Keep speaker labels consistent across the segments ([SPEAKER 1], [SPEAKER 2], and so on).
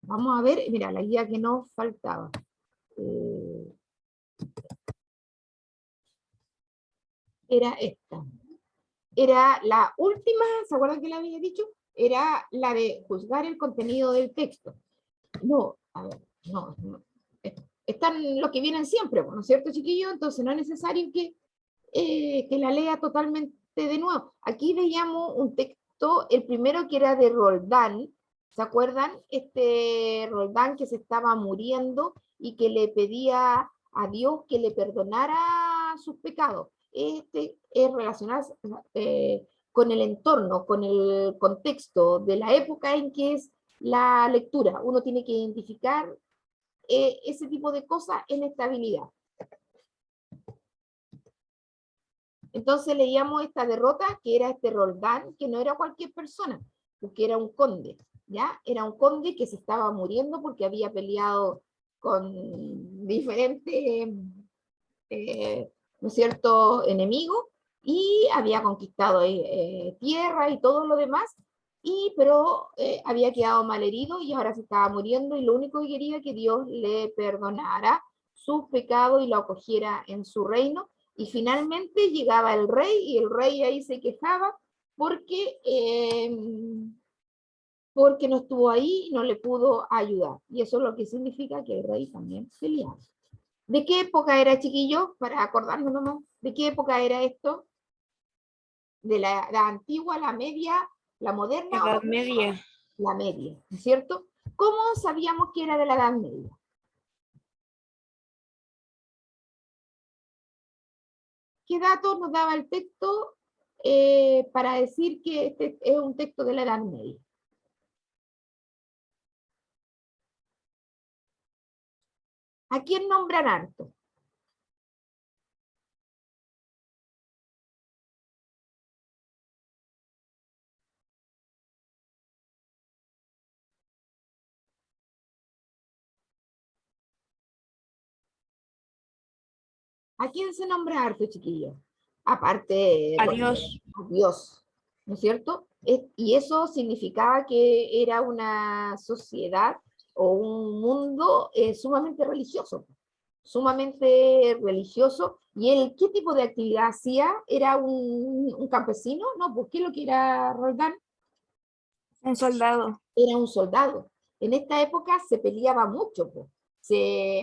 [SPEAKER 1] Vamos a ver, mira, la guía que nos faltaba. Era esta. Era la última, ¿se acuerdan que la había dicho? Era la de juzgar el contenido del texto. No, a ver, no. Están los que vienen siempre, ¿no es cierto, chiquillo? Entonces no es necesario que la lea totalmente de nuevo. Aquí veíamos un texto, el primero que era de Roldán, ¿se acuerdan? Este Roldán que se estaba muriendo y que le pedía a Dios que le perdonara sus pecados. Este es relacionado con el entorno, con el contexto de la época en que es la lectura. Uno tiene que identificar ese tipo de cosas en esta habilidad. Entonces leíamos esta derrota, que era este Roldán, que no era cualquier persona, porque era un conde, ¿ya? Era un conde que se estaba muriendo porque había peleado con diferentes, ¿no es cierto?, enemigos, y había conquistado tierra y todo lo demás, pero había quedado malherido y ahora se estaba muriendo, y lo único que quería era que Dios le perdonara sus pecados y lo acogiera en su reino. Y finalmente llegaba el rey, y el rey ahí se quejaba porque no estuvo ahí y no le pudo ayudar. Y eso es lo que significa que el rey también peleaba. ¿De qué época era, chiquillo? Para acordarnos nomás. ¿De qué época era esto? ¿De la antigua, la media, la moderna o
[SPEAKER 2] Edad Media.
[SPEAKER 1] la media? ¿No es cierto? ¿Cómo sabíamos que era de la Edad Media? ¿Qué datos nos daba el texto para decir que este es un texto de la Edad Media? ¿A quién nombran harto? ¿A quién se nombra harto, chiquillo? Aparte,
[SPEAKER 2] Adiós.
[SPEAKER 1] a Dios, ¿no es cierto? Y eso significaba que era una sociedad o un mundo sumamente religioso, sumamente religioso. ¿Y él qué tipo de actividad hacía? ¿Era un campesino? No, ¿por qué lo que era Roldán?
[SPEAKER 2] Un soldado.
[SPEAKER 1] Era un soldado. En esta época se peleaba mucho, pues.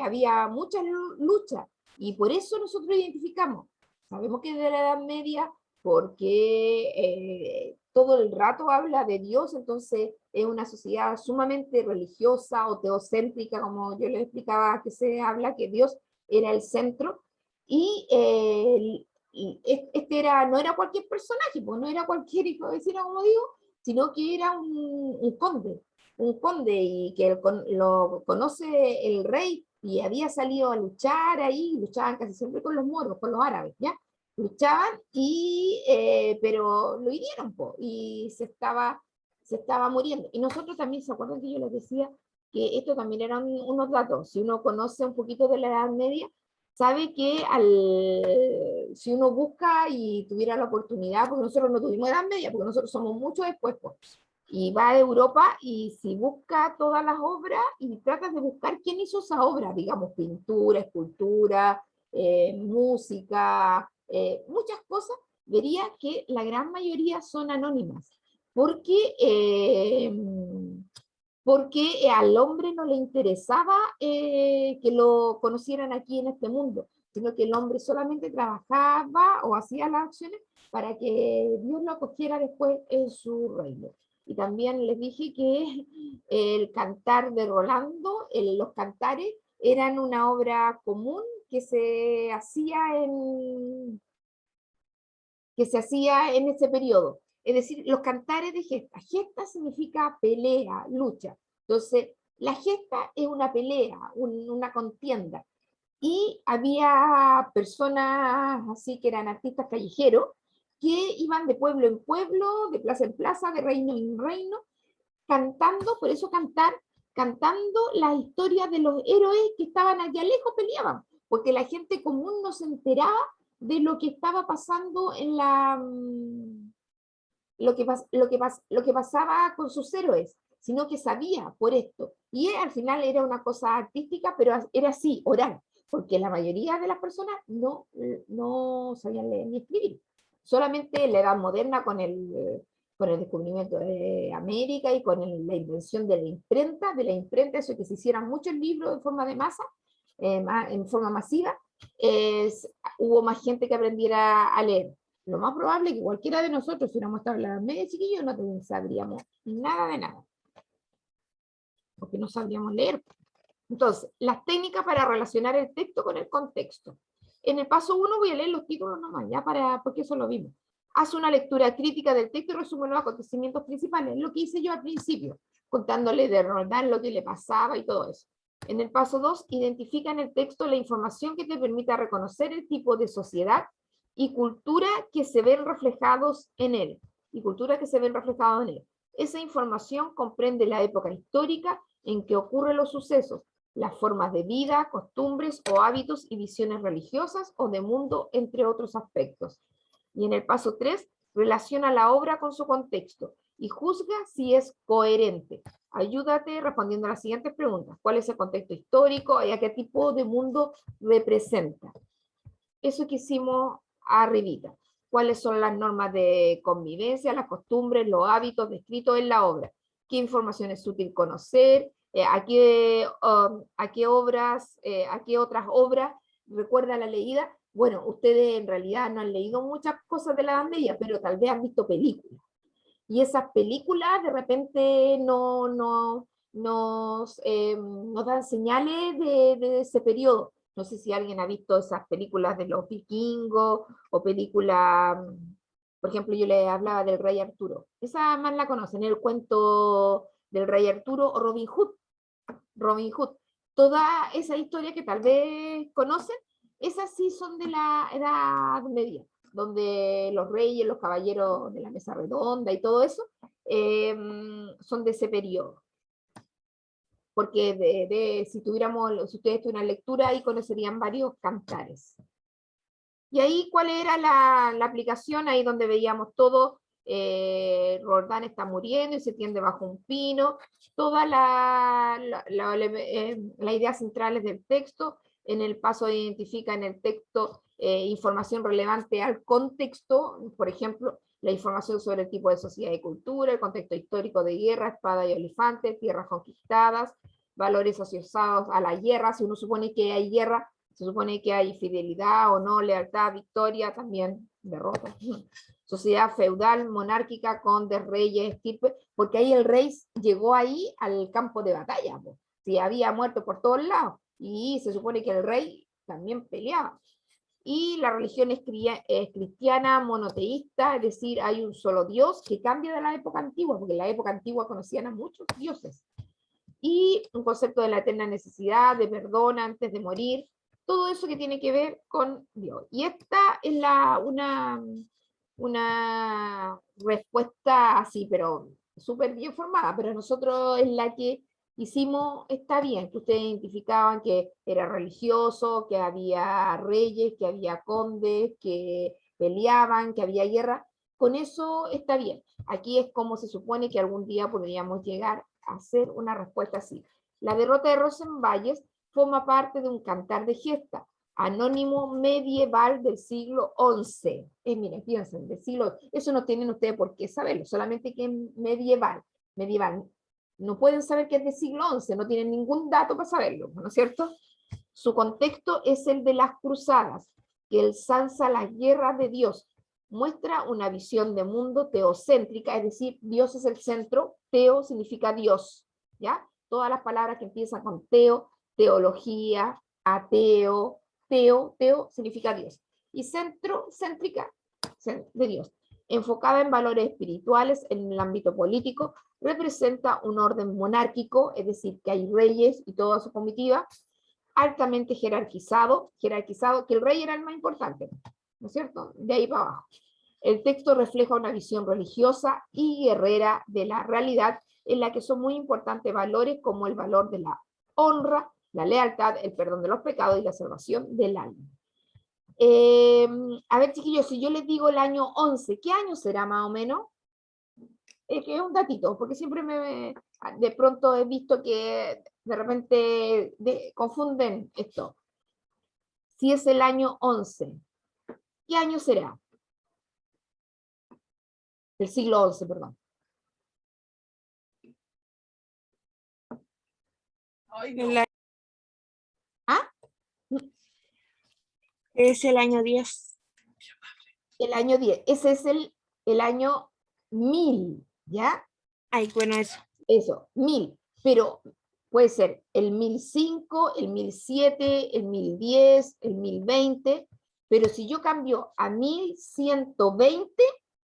[SPEAKER 1] Había muchas luchas, y por eso nosotros identificamos. Sabemos que es de la Edad Media porque todo el rato habla de Dios, entonces es una sociedad sumamente religiosa o teocéntrica, como yo les explicaba, que se habla que Dios era el centro, y este no era cualquier personaje, pues no era cualquier hijo de vecino, como digo, sino que era un conde, y que lo conoce el rey, y había salido a luchar ahí. Luchaban casi siempre con los moros, con los árabes, ¿ya? Luchaban, pero lo hirieron, y se estaba muriendo. Y nosotros también, ¿se acuerdan que yo les decía que esto también eran unos datos? Si uno conoce un poquito de la Edad Media, sabe que si uno busca y tuviera la oportunidad, porque nosotros no tuvimos Edad Media, porque nosotros somos mucho después, pues, y va a Europa, y si busca todas las obras y trata de buscar quién hizo esa obra, digamos, pintura, escultura, música, muchas cosas, vería que la gran mayoría son anónimas, porque al hombre no le interesaba que lo conocieran aquí en este mundo, sino que el hombre solamente trabajaba o hacía las acciones para que Dios lo acogiera después en su reino. Y también les dije que el cantar de Rolando, los cantares, eran una obra común que se hacía en ese periodo. Es decir, los cantares de gesta. Gesta significa pelea, lucha. Entonces, la gesta es una pelea, una contienda. Y había personas así que eran artistas callejeros que iban de pueblo en pueblo, de plaza en plaza, de reino en reino, cantando. Por eso cantando las historias de los héroes que estaban allá lejos, peleaban, porque la gente común no se enteraba de lo que estaba pasando lo que pasaba con sus héroes, sino que sabía por esto. Y al final era una cosa artística, pero era así, oral, porque la mayoría de las personas no sabían leer ni escribir. Solamente en la edad moderna con el descubrimiento de América y con la invención de la imprenta, eso que se hicieran muchos libros en forma de masa, en forma masiva, hubo más gente que aprendiera a leer. Lo más probable es que cualquiera de nosotros, si hubiéramos estado en la media chiquillos, no sabríamos nada de nada, porque no sabríamos leer. Entonces, las técnicas para relacionar el texto con el contexto. En el paso 1 voy a leer los títulos nomás, ya porque eso lo vimos. Haz una lectura crítica del texto y resume los acontecimientos principales, lo que hice yo al principio, contándole de Roldán lo que le pasaba y todo eso. En el paso 2, identifica en el texto la información que te permita reconocer el tipo de sociedad y cultura que se ven reflejados en él. Esa información comprende la época histórica en que ocurren los sucesos, las formas de vida, costumbres o hábitos y visiones religiosas o de mundo, entre otros aspectos. Y en el paso 3, relaciona la obra con su contexto y juzga si es coherente. Ayúdate respondiendo a las siguientes preguntas. ¿Cuál es el contexto histórico y a qué tipo de mundo representa? Eso que hicimos arribita. ¿Cuáles son las normas de convivencia, las costumbres, los hábitos descritos en la obra? ¿Qué información es útil conocer? ¿A qué otras obras recuerda la leída? Bueno, ustedes en realidad no han leído muchas cosas de la Edad Media, pero tal vez han visto películas. Y esas películas de repente nos dan señales de ese periodo. No sé si alguien ha visto esas películas de los vikingos o películas, por ejemplo, yo les hablaba del Rey Arturo. Esa más la conocen, el cuento del Rey Arturo o Robin Hood. Robin Hood. Toda esa historia que tal vez conocen, esas sí son de la Edad Media, donde los reyes, los caballeros de la mesa redonda y todo eso son de ese periodo. Porque si ustedes tuvieran una lectura, ahí conocerían varios cantares. Y ahí, ¿cuál era la aplicación? Ahí donde veíamos todo, Roldán está muriendo y se tiende bajo un pino, todas las ideas centrales del texto. En el paso identifica en el texto información relevante al contexto, por ejemplo, la información sobre el tipo de sociedad y cultura, el contexto histórico de guerra, espada y olifante, tierras conquistadas, valores asociados a la guerra. Si uno supone que hay guerra, se supone que hay fidelidad o no, lealtad, victoria, también derrota. Sociedad feudal, monárquica, condes, reyes, estirpe, porque ahí el rey llegó ahí al campo de batalla, pues. Si había muerto por todos lados, y se supone que el rey también peleaba. Y la religión es cristiana, monoteísta, es decir, hay un solo Dios que cambia de la época antigua, porque en la época antigua conocían a muchos dioses. Y un concepto de la eterna necesidad, de perdón antes de morir, todo eso que tiene que ver con Dios. Y esta es una respuesta así, pero súper bien formada, pero nosotros es la que hicimos, está bien, que ustedes identificaban que era religioso, que había reyes, que había condes, que peleaban, que había guerra, con eso está bien. Aquí es como se supone que algún día podríamos llegar a hacer una respuesta así. La derrota de Rosenvalles forma parte de un cantar de gesta, anónimo medieval del siglo XI. Miren, piensen, del siglo, eso no tienen ustedes por qué saberlo, solamente que es medieval. No pueden saber que es del siglo XI, no tienen ningún dato para saberlo, ¿no es cierto? Su contexto es el de las cruzadas, que ensalza las guerras de Dios, muestra una visión de mundo teocéntrica, es decir, Dios es el centro, teo significa Dios, ¿ya? Todas las palabras que empiezan con teo, teología, ateo, teo significa Dios. Y centro, céntrica, de Dios. Enfocada en valores espirituales en el ámbito político, representa un orden monárquico, es decir, que hay reyes y toda su comitiva, altamente jerarquizado, que el rey era el más importante, ¿no es cierto? De ahí para abajo. El texto refleja una visión religiosa y guerrera de la realidad, en la que son muy importantes valores como el valor de la honra, la lealtad, el perdón de los pecados y la salvación del alma. A ver, chiquillos, si yo les digo el año 11, ¿qué año será más o menos? Es que es un datito, porque siempre de pronto he visto que de repente confunden esto. Si es el año 11, ¿qué año será? El siglo 11, perdón.
[SPEAKER 2] El a-
[SPEAKER 1] ¿Ah?
[SPEAKER 2] Es el año 10.
[SPEAKER 1] El año 10. Ese es el año 1000, ¿ya?
[SPEAKER 2] Ay, bueno, eso.
[SPEAKER 1] Eso, 1000. Pero puede ser el 1005, el 1007, el 1010, el 1020. Pero si yo cambio a 1120,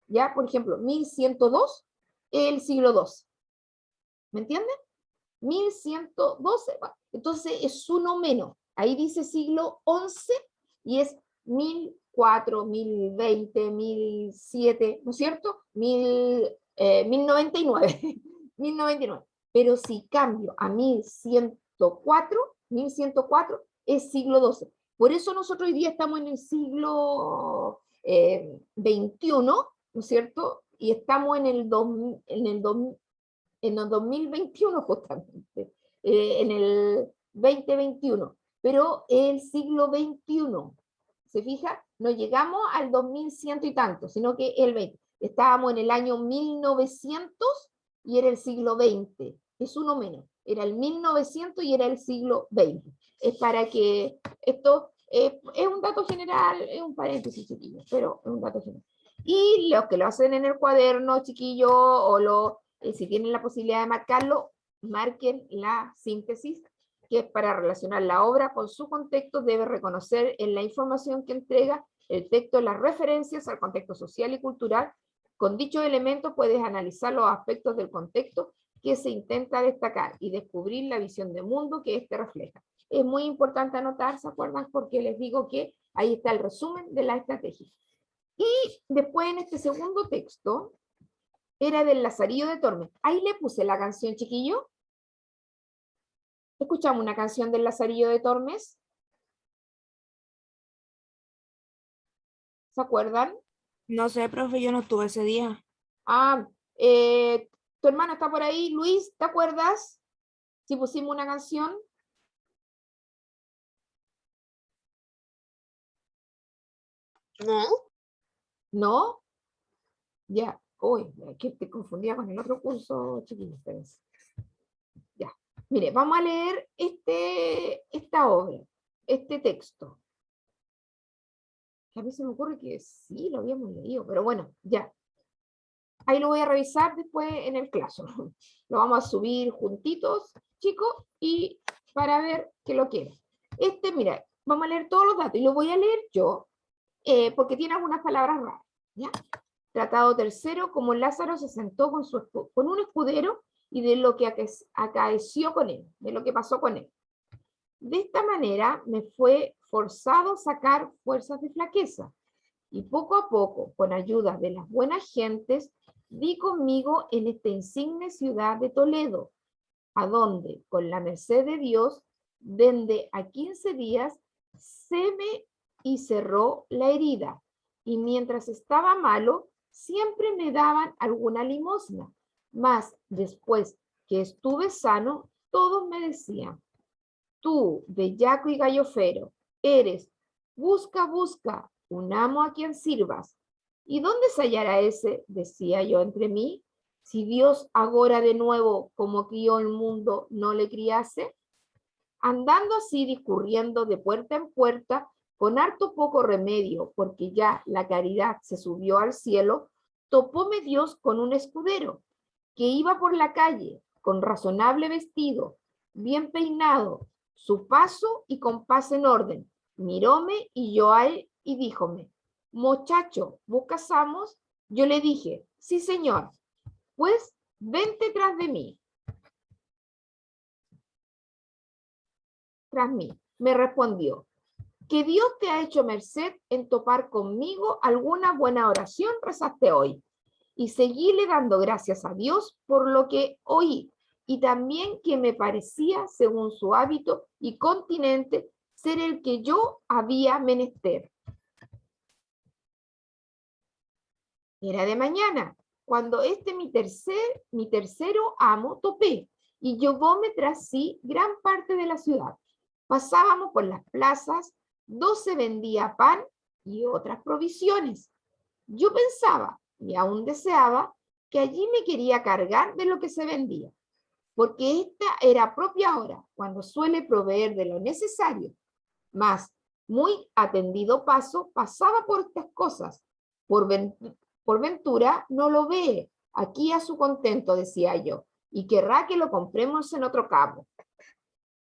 [SPEAKER 1] ¿ya? Por ejemplo, 1102, el siglo 12. ¿Me entienden? 1112. Entonces es uno menos. Ahí dice siglo 11 y es 1004, 1020, 1007, ¿no es cierto? 1099. 1099. Pero si cambio a 1104 es siglo 12. Por eso nosotros hoy día estamos en el siglo 21, ¿no es cierto? Y estamos en el 2021 justamente, en el 2021, pero el siglo 21, ¿se fija? No llegamos al 2100 y tanto, sino que el 20. Estábamos en el año 1900 y era el siglo 20, es uno menos, era el 1900 y era el siglo 20. Es para que esto es un dato general, es un paréntesis, chiquillos, pero es un dato general. Y los que lo hacen en el cuaderno, chiquillos, o si tienen la posibilidad de marcarlo, marquen la síntesis, que es para relacionar la obra con su contexto, debe reconocer en la información que entrega el texto las referencias al contexto social y cultural. Con dichos elementos puedes analizar los aspectos del contexto que se intenta destacar y descubrir la visión de mundo que éste refleja. Es muy importante anotar, ¿se acuerdan? Porque les digo que ahí está el resumen de la estrategia. Y después en este segundo texto, era del Lazarillo de Tormes. Ahí le puse la canción, chiquillo. Escuchamos una canción del Lazarillo de Tormes. ¿Se acuerdan?
[SPEAKER 2] No sé, profe, yo no estuve ese día.
[SPEAKER 1] Ah, tu hermano está por ahí. Luis, ¿te acuerdas? Si pusimos una canción.
[SPEAKER 2] No.
[SPEAKER 1] ¿No? Ya. Uy, que te confundía con el otro curso, chiquillos. Ya. Mire, vamos a leer esta obra, este texto. Que a mí se me ocurre que sí lo habíamos leído, pero bueno, ya. Ahí lo voy a revisar después en el Classroom. Lo vamos a subir juntitos, chicos, y para ver que lo quiero. Mira, vamos a leer todos los datos y lo voy a leer yo, porque tiene algunas palabras raras, ¿ya? Tratado tercero, como Lázaro se sentó con un escudero y de lo que acaeció con él, de lo que pasó con él. De esta manera me fue forzado sacar fuerzas de flaqueza, y poco a poco, con ayuda de las buenas gentes, di conmigo en esta insigne ciudad de Toledo, a donde, con la merced de Dios, desde a 15 días, se me y cerró la herida, y mientras estaba malo, siempre me daban alguna limosna, mas después que estuve sano, todos me decían: tú, bellaco y gallofero, eres, busca, un amo a quien sirvas. ¿Y dónde se hallará ese? Decía yo entre mí, si Dios agora de nuevo, como crió el mundo, no le criase. Andando así, discurriendo de puerta en puerta, con harto poco remedio, porque ya la caridad se subió al cielo, topóme Dios con un escudero, que iba por la calle, con razonable vestido, bien peinado, su paso y compás en orden. Miróme y yo a él y díjome: muchacho, ¿buscas amos? Yo le dije: sí, señor. Pues vente tras de mí. Tras mí. Me respondió: que Dios te ha hecho merced en topar conmigo alguna buena oración rezaste hoy. Y seguíle dando gracias a Dios por lo que oí, y también que me parecía, según su hábito y continente, ser el que yo había menester. Era de mañana, cuando mi tercero amo topé, y llevóme tras sí gran parte de la ciudad. Pasábamos por las plazas, 12 vendía pan y otras provisiones. Yo pensaba, y aún deseaba, que allí me quería cargar de lo que se vendía, porque esta era propia hora, cuando suele proveer de lo necesario. Mas, muy atendido paso, pasaba por estas cosas. Por ventura no lo ve aquí a su contento, decía yo, y querrá que lo compremos en otro cabo.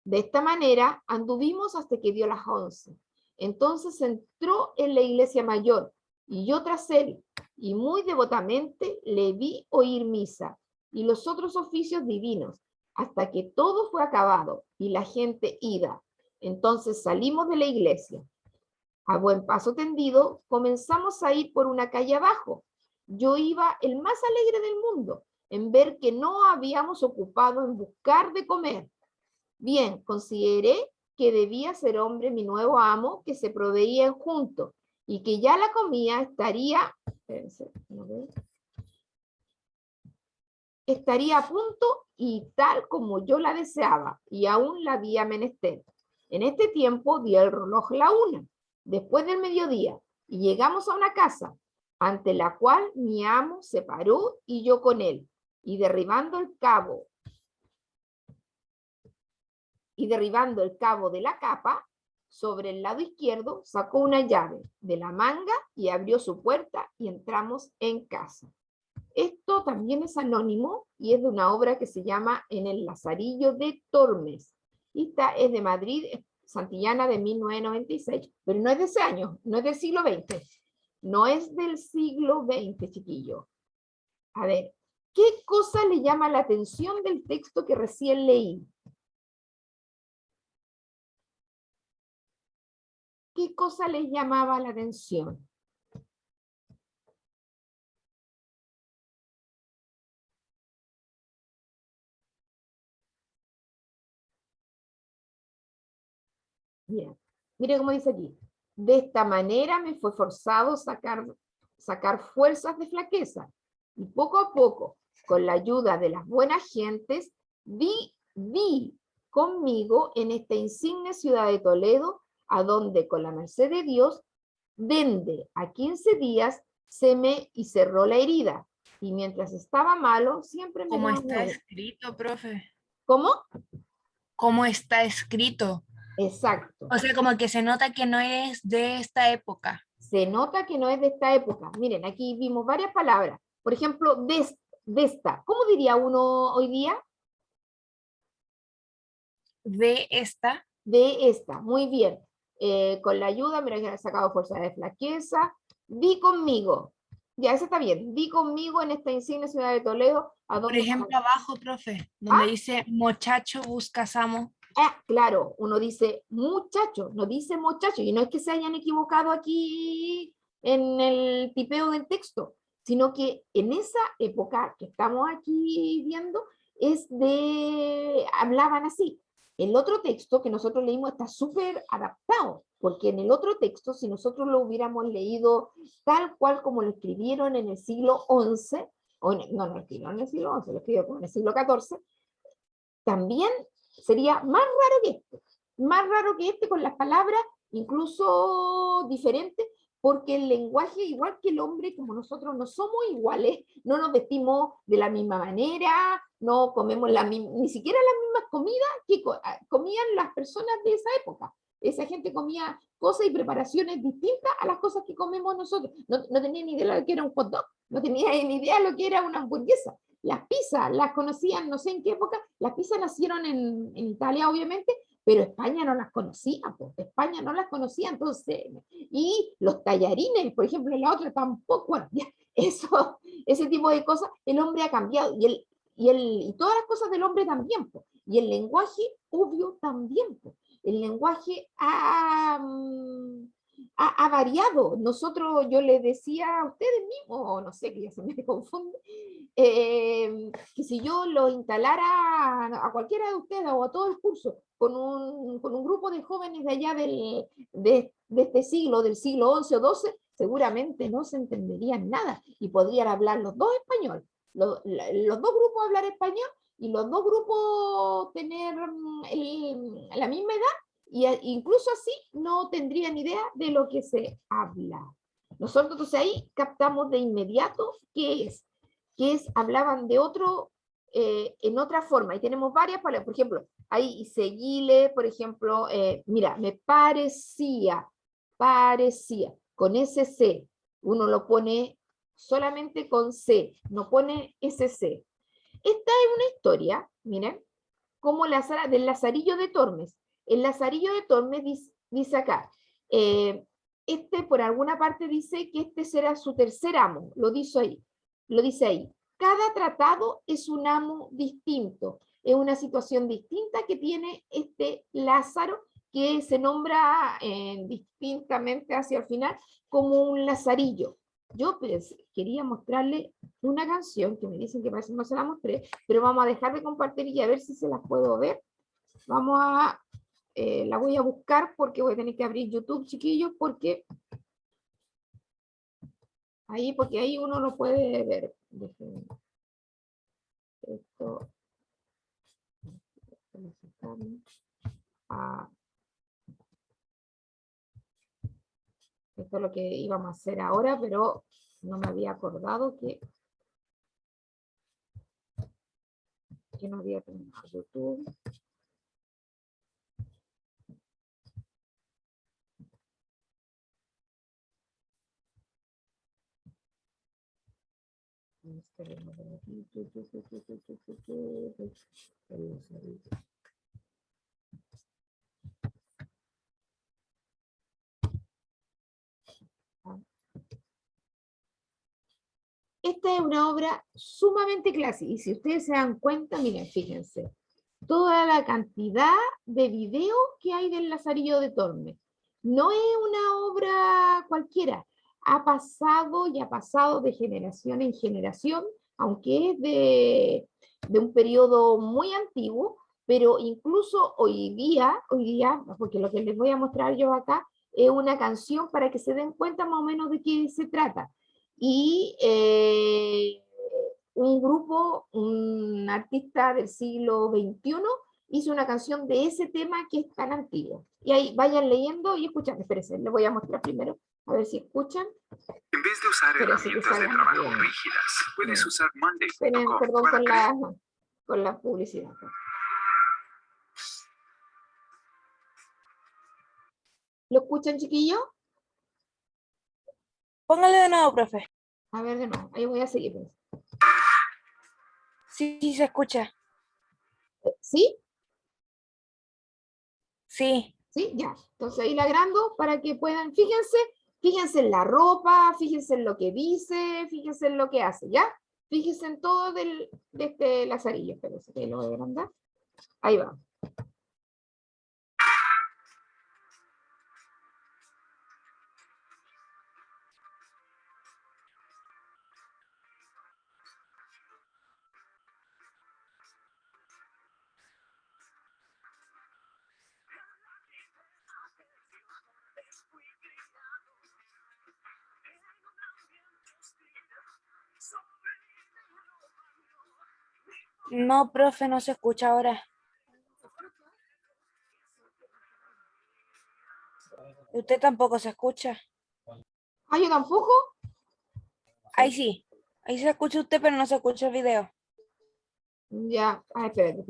[SPEAKER 1] De esta manera anduvimos hasta que dio las 11. Entonces entró en la iglesia mayor, y yo tras él, y muy devotamente le vi oír misa y los otros oficios divinos, hasta que todo fue acabado y la gente ida. Entonces salimos de la iglesia. A buen paso tendido, comenzamos a ir por una calle abajo. Yo iba el más alegre del mundo, en ver que no habíamos ocupado en buscar de comer. Bien, consideré que debía ser hombre mi nuevo amo, que se proveían juntos, y que ya la comida estaría a punto y tal como yo la deseaba, y aún la había menester. En este tiempo dio el reloj la 1, después del mediodía, y llegamos a una casa, ante la cual mi amo se paró y yo con él, y derribando el cabo de la capa, sobre el lado izquierdo, sacó una llave de la manga y abrió su puerta y entramos en casa. Esto también es anónimo y es de una obra que se llama En el Lazarillo de Tormes. Esta es de Madrid, Santillana, de 1996, pero no es de ese año, no es del siglo XX. No es del siglo XX, chiquillo. A ver, ¿qué cosa le llama la atención del texto que recién leí? ¿Qué cosa les llamaba la atención? Mira, mire cómo dice aquí. De esta manera me fue forzado sacar fuerzas de flaqueza. Y poco a poco, con la ayuda de las buenas gentes, vi conmigo en esta insigne ciudad de Toledo, a donde con la merced de Dios, dende a 15 días se me y cerró la herida. Y mientras estaba malo, siempre me
[SPEAKER 2] ¿Cómo
[SPEAKER 1] daba
[SPEAKER 2] está escrito, profe?
[SPEAKER 1] ¿Cómo?
[SPEAKER 2] ¿Cómo está escrito?
[SPEAKER 1] Exacto.
[SPEAKER 2] O sea, como que se nota que no es de esta época.
[SPEAKER 1] Se nota que no es de esta época. Miren, aquí vimos varias palabras. Por ejemplo, de esta. ¿Cómo diría uno hoy día?
[SPEAKER 2] De esta.
[SPEAKER 1] De esta. Muy bien. Con la ayuda, mira que he sacado fuerza de flaqueza. Vi conmigo. Ya, eso está bien. Vi conmigo en esta insigne ciudad de Toledo. A
[SPEAKER 2] Por
[SPEAKER 1] donde...
[SPEAKER 2] ejemplo, abajo, profe, donde
[SPEAKER 1] Ah,
[SPEAKER 2] dice muchacho buscas amo.
[SPEAKER 1] claro, uno dice muchacho, no dice muchacho, y no es que se hayan equivocado aquí en el tipeo del texto, sino que en esa época que estamos aquí viendo, hablaban así. El otro texto que nosotros leímos está súper adaptado, porque en el otro texto, si nosotros lo hubiéramos leído tal cual como lo escribieron en el siglo XI, no lo escribieron en el siglo XI, lo escribieron en el siglo XIV, también sería más raro que este con las palabras incluso diferentes, porque el lenguaje, igual que el hombre, como nosotros no somos iguales, no nos vestimos de la misma manera, no comemos ni siquiera las mismas comidas que comían las personas de esa época. Esa gente comía cosas y preparaciones distintas a las cosas que comemos nosotros. No tenía ni idea de lo que era un hot dog, no tenía ni idea de lo que era una hamburguesa. Las pizzas las conocían, no sé en qué época, las pizzas nacieron en Italia, obviamente, pero España no las conocía, pues. España no las conocía, entonces, y los tallarines, por ejemplo, la otra tampoco, bueno, ya, ese tipo de cosas, el hombre ha cambiado, y todas las cosas del hombre también, pues. Y el lenguaje, obvio, también, pues. El lenguaje ha variado. Nosotros, yo les decía a ustedes mismos, no sé, que ya se me confunde, que si yo lo instalara a cualquiera de ustedes o a todo el curso con un grupo de jóvenes de allá de este siglo, del siglo XI o XII, seguramente no se entenderían nada y podrían hablar los dos español, los dos grupos hablar español y los dos grupos tener la misma edad y incluso así no tendrían idea de lo que se habla. Nosotros entonces ahí captamos de inmediato qué es, hablaban de otro, en otra forma, y tenemos varias palabras, por ejemplo, ahí seguile, por ejemplo, mira, me parecía, con ese C, uno lo pone solamente con C, no pone ese C. Esta es una historia, miren, como del Lazarillo de Tormes. El Lazarillo de Tormes dice acá, por alguna parte dice que este será su tercer amo, lo dice ahí. Cada tratado es un amo distinto, es una situación distinta que tiene este Lázaro, que se nombra distintamente hacia el final como un lazarillo. Yo quería mostrarle una canción que me dicen que parece que no se la mostré, pero vamos a dejar de compartir y a ver si se las puedo ver. La voy a buscar porque voy a tener que abrir YouTube, chiquillos, porque ahí uno lo puede ver. Esto es lo que íbamos a hacer ahora, pero no me había acordado que no había terminado YouTube. Esta es una obra sumamente clásica y si ustedes se dan cuenta, miren, fíjense, toda la cantidad de videos que hay del Lazarillo de Tormes. No es una obra cualquiera, ha pasado y ha pasado de generación en generación, aunque es de un periodo muy antiguo, pero incluso hoy día, porque lo que les voy a mostrar yo acá es una canción para que se den cuenta más o menos de qué se trata. Y un artista del siglo XXI hizo una canción de ese tema que es tan antiguo. Y ahí vayan leyendo y escuchan. Espérense, les voy a mostrar primero, a ver si escuchan.
[SPEAKER 3] En vez de usar herramientas de trabajo rígidas, puedes usar Monday.com.
[SPEAKER 1] Perdón con la publicidad. ¿Lo escuchan, chiquillos?
[SPEAKER 2] Póngale de nuevo, profe.
[SPEAKER 1] A ver, de nuevo, ahí voy a seguir.
[SPEAKER 2] Sí, sí se escucha.
[SPEAKER 1] ¿Sí?
[SPEAKER 2] Sí.
[SPEAKER 1] ¿Sí? Ya. Entonces ahí la agrando para que puedan, fíjense en la ropa, fíjense en lo que dice, fíjense en lo que hace, ¿ya? Fíjense en todo de este lazarillo. Espérense que lo voy a agrandar. Ahí va.
[SPEAKER 2] No, profe, no se escucha ahora. Usted tampoco se escucha.
[SPEAKER 1] ¿Ah, yo tampoco?
[SPEAKER 2] Ahí sí. Ahí se escucha usted, pero no se escucha el video.
[SPEAKER 1] Ya. Ah, espérate.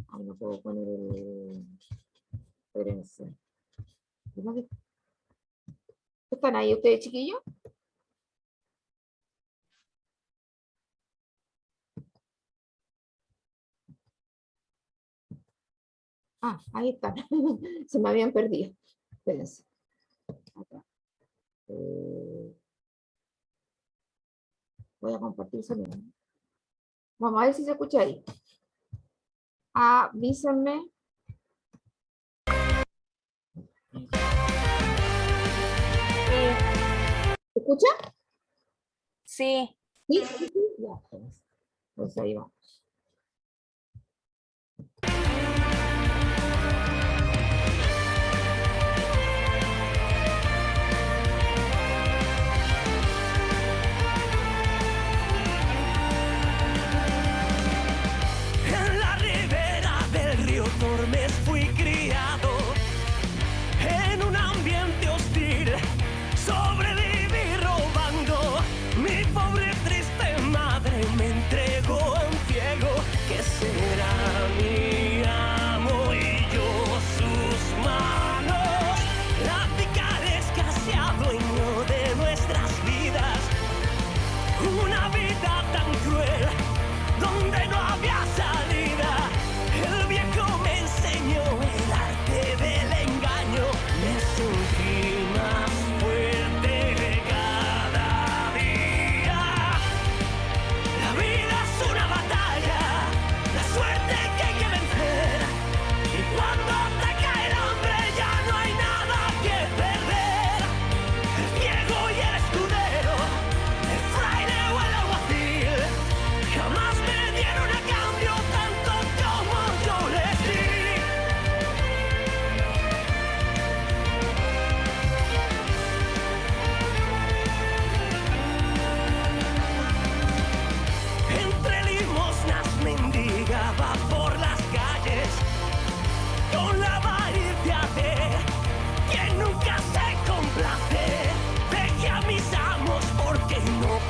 [SPEAKER 1] Ay, no puedo poner el... Espérense. ¿Están ahí ustedes, chiquillos? Ah, ahí están. Se me habían perdido. Espérense. Acá. Voy a compartir sonido. Vamos a ver si se escucha ahí. Avísenme. ¿Se escucha?
[SPEAKER 2] Sí.
[SPEAKER 1] Sí. Ya, pues ahí va.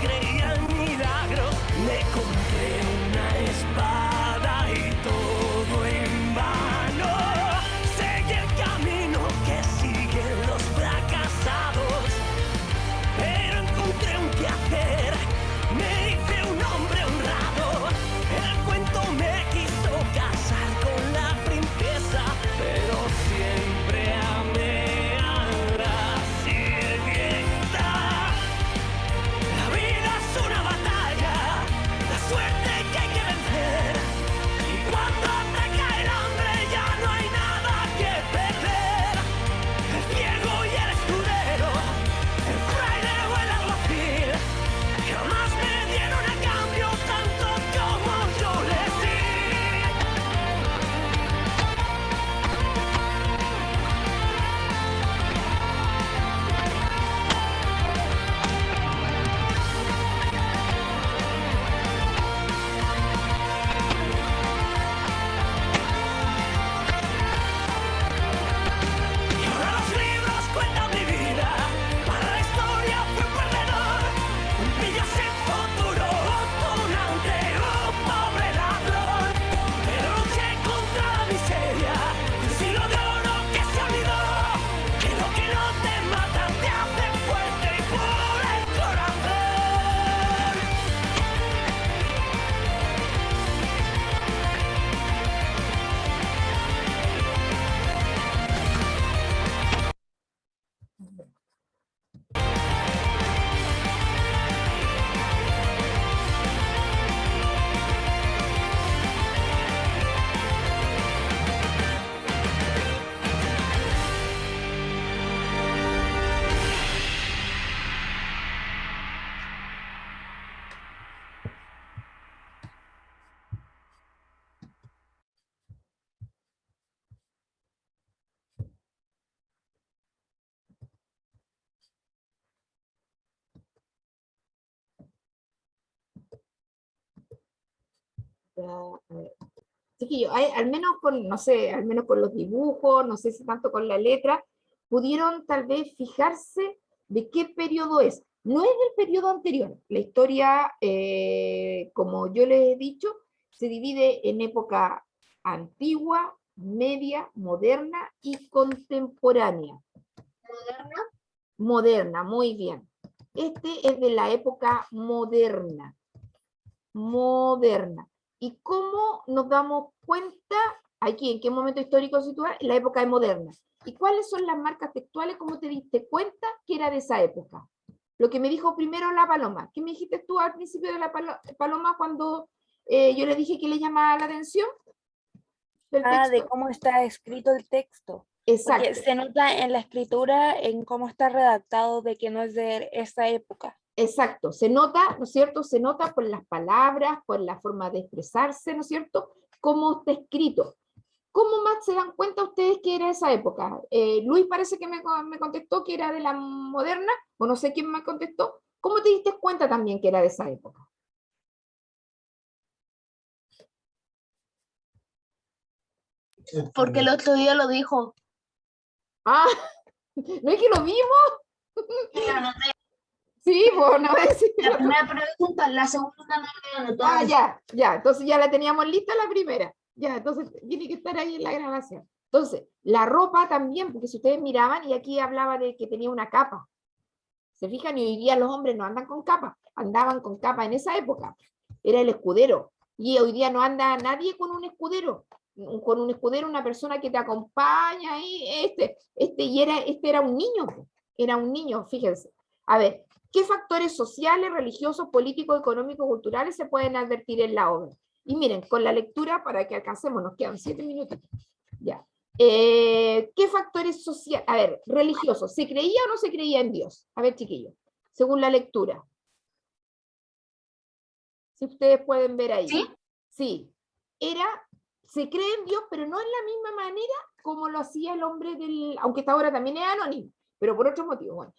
[SPEAKER 4] creía en milagros, me compré una espada y todo en vano. Seguí el camino que siguen los fracasados, pero encontré un que hacer, me hice un hombre honrado. El cuento me quiso casar con la princesa, pero siempre amé a la sirvienta. La vida es una batalla, la suerte que hay que vencer, y cuando te cae el hambre ya no hay nada que perder. El ciego y el escudero, el fraile o el alguacil, jamás me dieron a cambio tanto como yo les di. Y ahora los libros cuentan mi vida, para la historia fui un perdedor, un pillo sin futuro, un tunante, un pobre ladrón. Pero luché contra la miseria, un siglo de oro que se olvidó, que lo que no te mata te hace fuerte y por el corazón.
[SPEAKER 1] Ya, a ver. Chiquillos, al menos con, no sé, al menos con los dibujos, no sé si tanto con la letra, pudieron tal vez fijarse de qué periodo es. No es del periodo anterior. La historia, como yo les he dicho, se divide en época antigua, media, moderna y contemporánea.
[SPEAKER 5] ¿Moderna?
[SPEAKER 1] Moderna, muy bien. Este es de la época moderna. Moderna. ¿Y cómo nos damos cuenta aquí, en qué momento histórico se sitúa? En la época moderna. ¿Y cuáles son las marcas textuales? ¿Cómo te diste cuenta que era de esa época? Lo que me dijo primero la Paloma. ¿Qué me dijiste tú al principio de la Paloma cuando yo le dije que le llamaba la atención? Del
[SPEAKER 2] Ah, de
[SPEAKER 1] texto.
[SPEAKER 2] cómo está escrito el texto.
[SPEAKER 1] Exacto.
[SPEAKER 2] Porque se nota en la escritura, en cómo está redactado, de que no es de esta época.
[SPEAKER 1] Exacto, se nota, ¿no es cierto? Se nota por las palabras, por la forma de expresarse, ¿no es cierto? Cómo está escrito. ¿Cómo más se dan cuenta ustedes que era esa época? Luis parece que me contestó que era de la moderna, o no sé quién me contestó. ¿Cómo te diste cuenta también que era de esa época?
[SPEAKER 5] Porque el otro día lo dijo.
[SPEAKER 1] Ah, ¿no es que lo mismo?
[SPEAKER 5] Mira, no te-
[SPEAKER 1] Sí, pues no es.
[SPEAKER 5] La primera pregunta, la segunda no la he anotado.
[SPEAKER 1] Ah, ya, entonces ya la teníamos lista la primera. Ya, entonces tiene que estar ahí en la grabación. Entonces, la ropa también, porque si ustedes miraban, y aquí hablaba de que tenía una capa. ¿Se fijan? Y hoy día los hombres no andan con capa, andaban con capa en esa época. Era el escudero. Y hoy día no anda nadie con un escudero. Con un escudero, una persona que te acompaña ahí, este era un niño. Era un niño, fíjense. A ver, ¿qué factores sociales, religiosos, políticos, económicos, culturales se pueden advertir en la obra? Y miren, con la lectura, para que alcancemos, nos quedan 7 minutos. Ya. ¿Qué factores sociales? A ver, religiosos. ¿Se creía o no se creía en Dios? A ver, chiquillos, según la lectura. Si ustedes pueden ver ahí.
[SPEAKER 5] ¿Sí?
[SPEAKER 1] Sí. Se cree en Dios, pero no en la misma manera como lo hacía el hombre del, aunque esta ahora también es anónimo, pero por otro motivo. Bueno,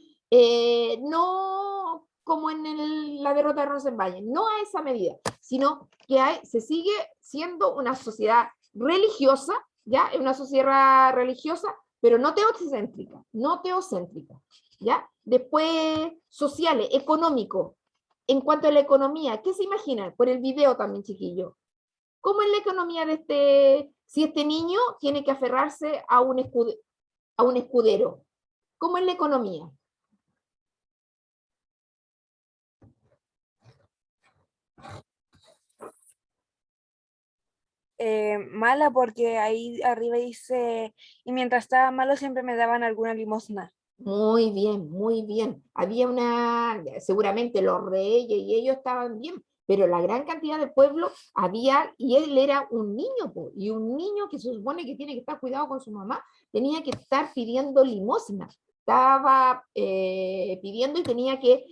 [SPEAKER 1] no como en la derrota de Rosenweiler, no a esa medida, sino que se sigue siendo una sociedad religiosa, ¿ya? Es una sociedad religiosa, pero no teocéntrica, ¿ya? Después, sociales, económicos. en cuanto a la economía, ¿qué se imaginan? Por el video también, chiquillo. ¿Cómo es la economía de si este niño tiene que aferrarse a un escudero? ¿Cómo es la economía?
[SPEAKER 2] Mala porque ahí arriba dice, y mientras estaba malo siempre me daban alguna limosna.
[SPEAKER 1] Muy bien, muy bien. Había seguramente los reyes y ellos estaban bien, pero la gran cantidad del pueblo había, y él era un niño, po, y un niño que se supone que tiene que estar cuidado con su mamá, tenía que estar pidiendo limosna. Estaba pidiendo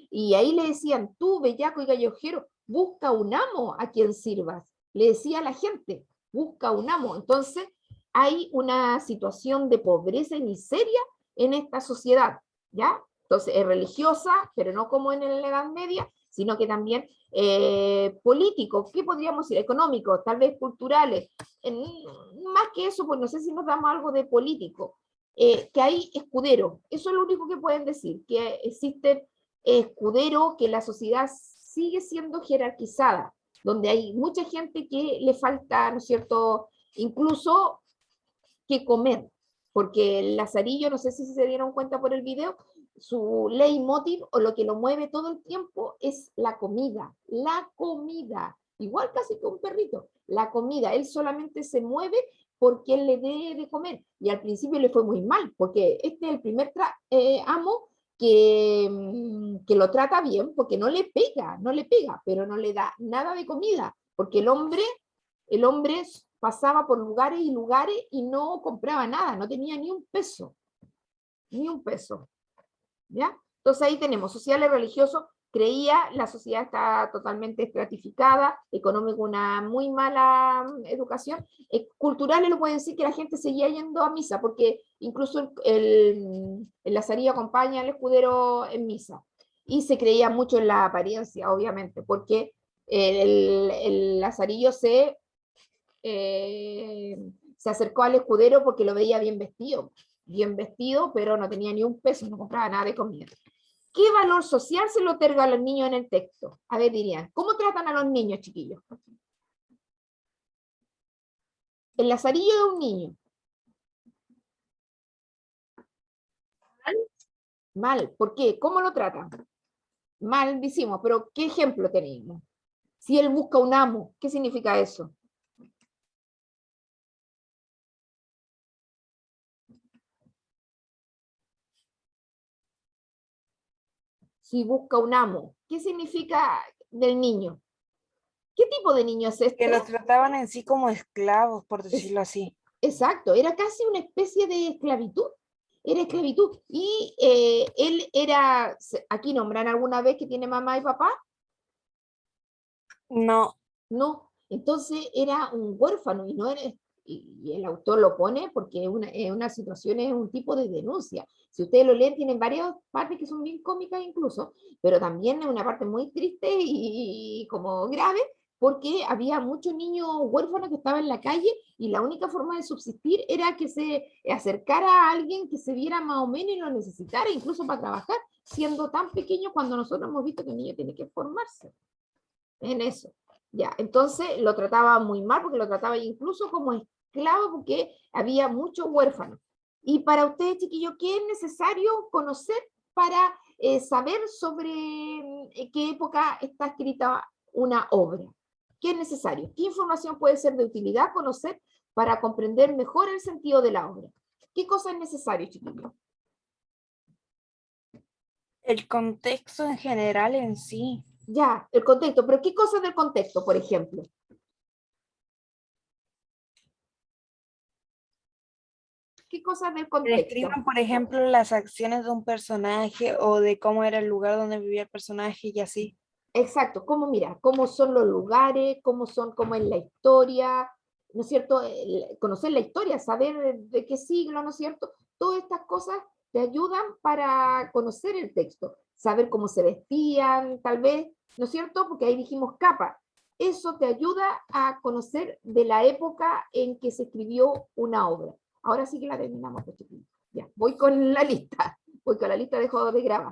[SPEAKER 1] y ahí le decían, tú, bellaco y gallojero, busca un amo a quien sirvas. Le decía a la gente, busca un amo. Entonces, hay una situación de pobreza y miseria en esta sociedad, ¿ya? Entonces es religiosa, pero no como en la Edad Media, sino que también políticos, ¿qué podríamos decir? Económicos, tal vez culturales, más que eso, pues no sé si nos damos algo de político, que hay escuderos, eso es lo único que pueden decir, que existen escuderos, que la sociedad sigue siendo jerarquizada, donde hay mucha gente que le falta, ¿no es cierto?, incluso que comer, porque el Lazarillo, no sé si se dieron cuenta por el video, su leitmotiv o lo que lo mueve todo el tiempo es la comida, igual casi que un perrito, la comida, él solamente se mueve porque él le dé de comer, y al principio le fue muy mal, porque este es el primer amo que lo trata bien, porque no le pega, pero no le da nada de comida, porque el hombre pasaba por lugares y lugares y no compraba nada, no tenía ni un peso, ¿ya? Entonces ahí tenemos, social y religioso, la sociedad está totalmente estratificada, económico una muy mala educación, culturales lo pueden decir que la gente seguía yendo a misa, porque incluso el Lazarillo acompaña al escudero en misa, y se creía mucho en la apariencia, obviamente, porque el Lazarillo se acercó al escudero porque lo veía bien vestido, pero no tenía ni un peso, no compraba nada de comida. ¿Qué valor social se le otorga a los niños en el texto? A ver, dirían, ¿cómo tratan a los niños, chiquillos? El Lazarillo de un niño. Mal, ¿por qué? ¿Cómo lo tratan? Mal, decimos, pero ¿qué ejemplo tenemos? Si él busca un amo, ¿qué significa eso? Si busca un amo, ¿qué significa del niño? ¿Qué tipo de niño es este?
[SPEAKER 2] Que los trataban en sí como esclavos, por decirlo así.
[SPEAKER 1] Exacto, era casi una especie de esclavitud. Era esclavitud. Y él era, aquí nombran alguna vez que tiene mamá y papá,
[SPEAKER 2] No,
[SPEAKER 1] no. Entonces era un huérfano y no era, y el autor lo pone porque es una situación, es un tipo de denuncia. Si ustedes lo leen, tienen varias partes que son bien cómicas incluso, pero también es una parte muy triste y como grave, porque había muchos niños huérfanos que estaban en la calle y la única forma de subsistir era que se acercara a alguien que se viera más o menos y lo necesitara, incluso para trabajar, siendo tan pequeño cuando nosotros hemos visto que el niño tiene que formarse en eso. Ya, entonces lo trataba muy mal porque lo trataba incluso como esclavo porque había muchos huérfanos. Y para ustedes, chiquillos, ¿qué es necesario conocer para saber sobre qué época está escrita una obra? ¿Qué es necesario? ¿Qué información puede ser de utilidad conocer para comprender mejor el sentido de la obra? ¿Qué cosa es necesario, chiquillos?
[SPEAKER 2] el contexto en general en sí.
[SPEAKER 1] Ya, el contexto, pero ¿qué cosas del contexto, por ejemplo? ¿Qué cosas del contexto?
[SPEAKER 2] Describan, por ejemplo, las acciones de un personaje o de cómo era el lugar donde vivía el personaje y así.
[SPEAKER 1] Exacto, cómo mira, cómo son los lugares, cómo es la historia, ¿no es cierto? Conocer la historia, saber de qué siglo, ¿no es cierto? Todas estas cosas te ayudan para conocer el texto, saber cómo se vestían, tal vez, ¿no es cierto? Porque ahí dijimos capa. Eso te ayuda a conocer de la época en que se escribió una obra. Ahora sí que la terminamos, pues, chiquillos. Ya, voy con la lista, dejo de grabar.